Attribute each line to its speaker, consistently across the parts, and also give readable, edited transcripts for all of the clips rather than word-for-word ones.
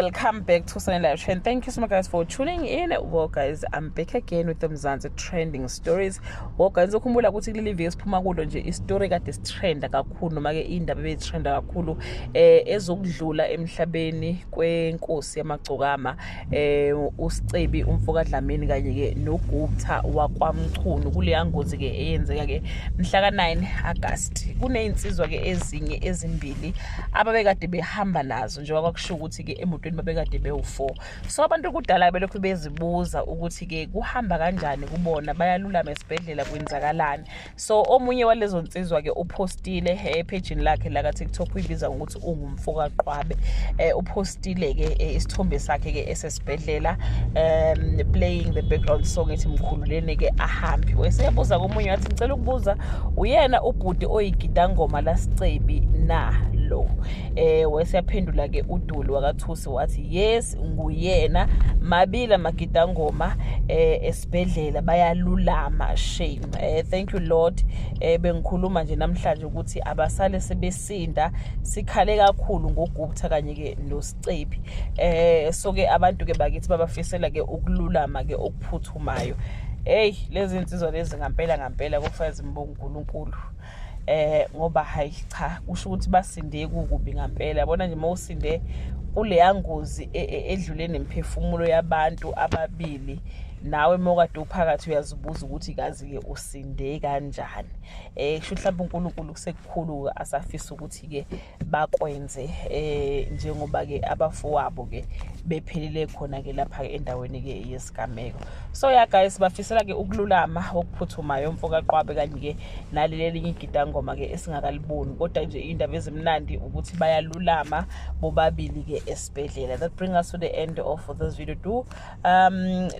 Speaker 1: Welcome back to Sunny Live Trend. Thank you so much, guys, for tuning in. Well, guys, I'm back again with the Mzansi trending stories. Well, guys, ukhumbula ukuthi kuleli video siphuma kulo nje istory kade sitrenda kakhulu noma ke indaba ebetrenda kakhulu ezokudlula emhlabeni kwenkosi yamagcokama uSicebi umfoka Dlamini kanye ke noGupta wakwaMchunu kule ngozi ke eyenzeka ke mhla ka9 August. Kuneinsizwa ke ezinye ezimbili ababekade behamba nazo njengoba kwakusho ukuthi ke emotweni babekade bewu4. So abantu kudala belokhu bezibuza ukuthi ke kuhamba kanjani kubona bayalulama esibhedlela kwenzakalani. So omunye walezo nsizwa ke upostile epage lakhe la TikTok uyibiza ukuthi ungumfoka Qwabe. Upostile ke isithombe sakhe ke esesibhedlela playing the background song ethi mkhululene ke ahambi. Weseyabuza komunye wathi ngicela ukubuza uyena ubhuti oyigidangoma la Sicebi na lo. Weseyaphendula ke uDulu wakaThusi wathi yes nguyena mabila magidangoma esibhedlela bayalulama shame. Thank you Lord. Bengikhuluma nje namhlanje ukuthi abasale sebesinda sikhale kakhulu ngoGupta kanye ke noSicebi. So ke abantu ke bakithi babafisela ke ukululama ke okuphuthumayo. Hey lezi insizwa lezi ngampela kufanele zimbonge uNkulunkulu. Ngoba hayi cha kusho ukuthi basinde kukubi ngampela. Yabona nje mawusinde kule ngozi edlule nemphefumulo yabantu ababili nawe mokade uphakathi uyazibuza ukuthi kazi ke usinde kanjani. Kusho mhlawumbe uNkulunkulu kusekukhulu asafisa ukuthi ke bakwenze njengoba ke abafowabo ke bephelile khona ke lapha endaweni ke yesigameko. So yeah guys bafisela ke ukululama okuphuthumayo umfoka Qwabe kanye ke naleli igidangoma ke esingakaliboni kodwa nje indaba ezimnandi ukuthi bayalulama bobabili ke esibhedlela. That brings us to the end of this video. Do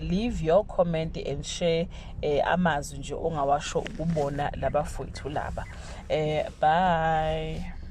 Speaker 1: leave your comment and share amazwi nje ongawasho ukubona labafowethu laba. Bye.